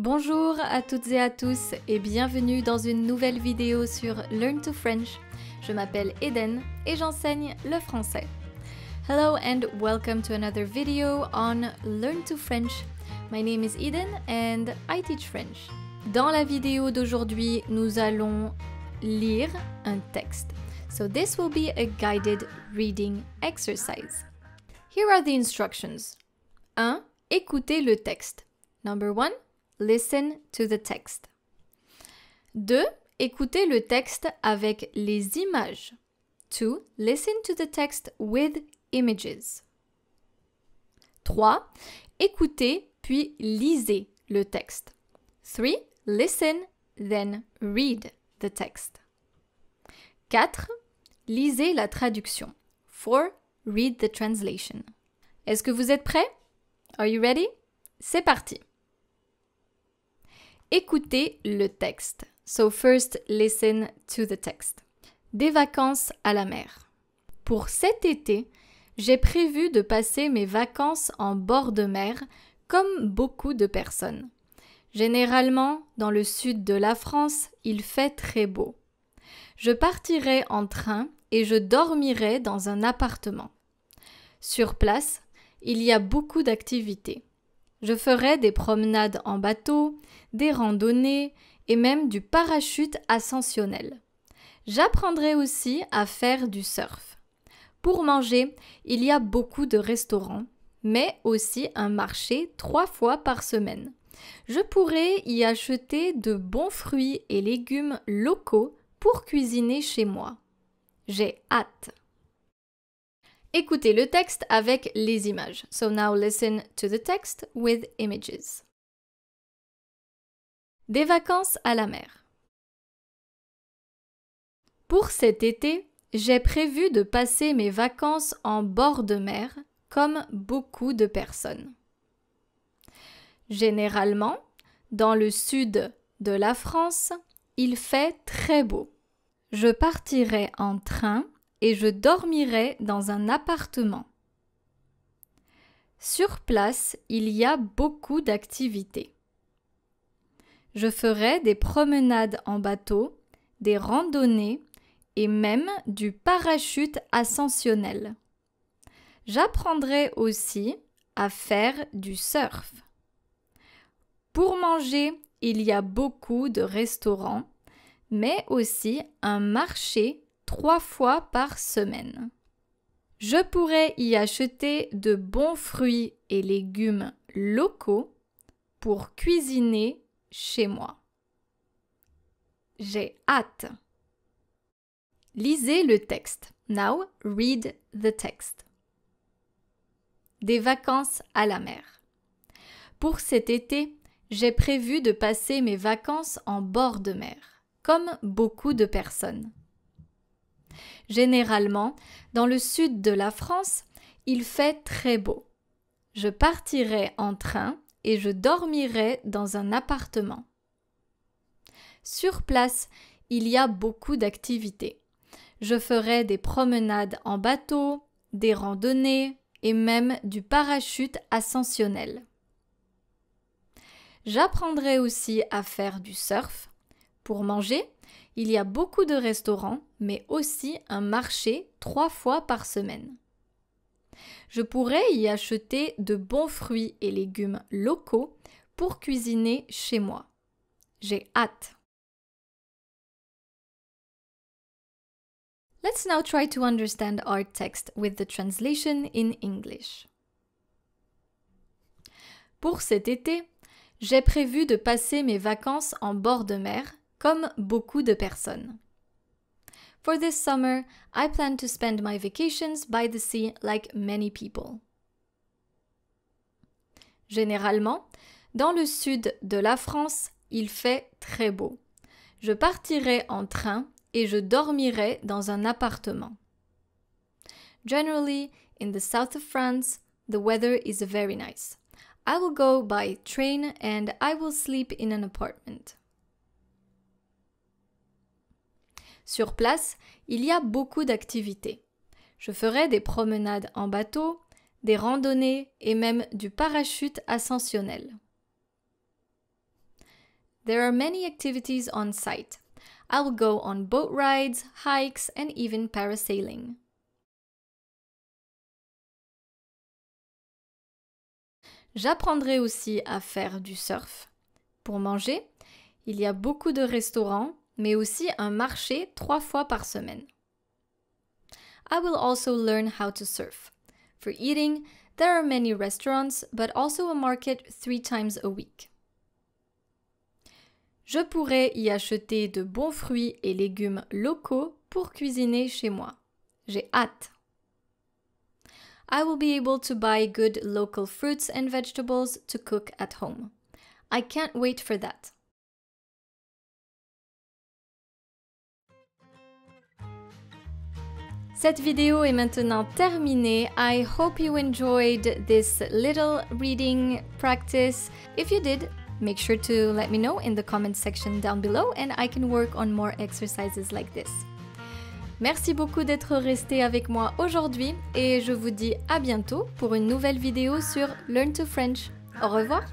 Bonjour à toutes et à tous et bienvenue dans une nouvelle vidéo sur Learn to French. Je m'appelle Eden et j'enseigne le français. Hello and welcome to another video on Learn to French. My name is Eden and I teach French. Dans la vidéo d'aujourd'hui, nous allons lire un texte. So this will be a guided reading exercise. Here are the instructions. 1. Écoutez le texte. Number 1. Listen to the text. 2. Écoutez le texte avec les images. 2. Listen to the text with images. 3. Écoutez puis lisez le texte. 3. Listen, then read the text. 4. Lisez la traduction. 4. Read the translation. Est-ce que vous êtes prêts? Are you ready? C'est parti! Écoutez le texte. So first, listen to the text. Des vacances à la mer. Pour cet été, j'ai prévu de passer mes vacances en bord de mer comme beaucoup de personnes. Généralement, dans le sud de la France, il fait très beau. Je partirai en train et je dormirai dans un appartement. Sur place, il y a beaucoup d'activités. Je ferai des promenades en bateau, des randonnées et même du parachute ascensionnel. J'apprendrai aussi à faire du surf. Pour manger, il y a beaucoup de restaurants, mais aussi un marché 3 fois par semaine. Je pourrai y acheter de bons fruits et légumes locaux pour cuisiner chez moi. J'ai hâte. Écoutez le texte avec les images. So now listen to the text with images. Des vacances à la mer. Pour cet été, j'ai prévu de passer mes vacances en bord de mer comme beaucoup de personnes. Généralement, dans le sud de la France, il fait très beau. Je partirai en train et je dormirai dans un appartement. Sur place, il y a beaucoup d'activités. Je ferai des promenades en bateau, des randonnées et même du parachute ascensionnel. J'apprendrai aussi à faire du surf. Pour manger, il y a beaucoup de restaurants, mais aussi un marché 3 fois par semaine. Je pourrais y acheter de bons fruits et légumes locaux pour cuisiner chez moi. J'ai hâte. Lisez le texte. Now read the text. Des vacances à la mer. Pour cet été, j'ai prévu de passer mes vacances en bord de mer, comme beaucoup de personnes. Généralement, dans le sud de la France, il fait très beau. Je partirai en train et je dormirai dans un appartement. Sur place, il y a beaucoup d'activités. Je ferai des promenades en bateau, des randonnées et même du parachute ascensionnel. J'apprendrai aussi à faire du surf. Pour manger, il y a beaucoup de restaurants, mais aussi un marché 3 fois par semaine. Je pourrais y acheter de bons fruits et légumes locaux pour cuisiner chez moi. J'ai hâte. Let's now try to understand our text with the translation in English. Pour cet été, j'ai prévu de passer mes vacances en bord de mer comme beaucoup de personnes. For this summer, I plan to spend my vacations by the sea like many people. Généralement, dans le sud de la France, il fait très beau. Je partirai en train et je dormirai dans un appartement. Generally, in the south of France, the weather is very nice. I will go by train and I will sleep in an apartment. Sur place, il y a beaucoup d'activités. Je ferai des promenades en bateau, des randonnées et même du parachute ascensionnel. There are many activities on site. I will go on boat rides, hikes, and even parasailing. J'apprendrai aussi à faire du surf. Pour manger, il y a beaucoup de restaurants, mais aussi un marché 3 fois par semaine. I will also learn how to surf. For eating, there are many restaurants, but also a market 3 times a week. Je pourrais y acheter de bons fruits et légumes locaux pour cuisiner chez moi. J'ai hâte. I will be able to buy good local fruits and vegetables to cook at home. I can't wait for that. Cette vidéo est maintenant terminée. I hope you enjoyed this little reading practice. If you did, make sure to let me know in the comment section down below and I can work on more exercises like this. Merci beaucoup d'être resté avec moi aujourd'hui et je vous dis à bientôt pour une nouvelle vidéo sur Learn to French. Au revoir!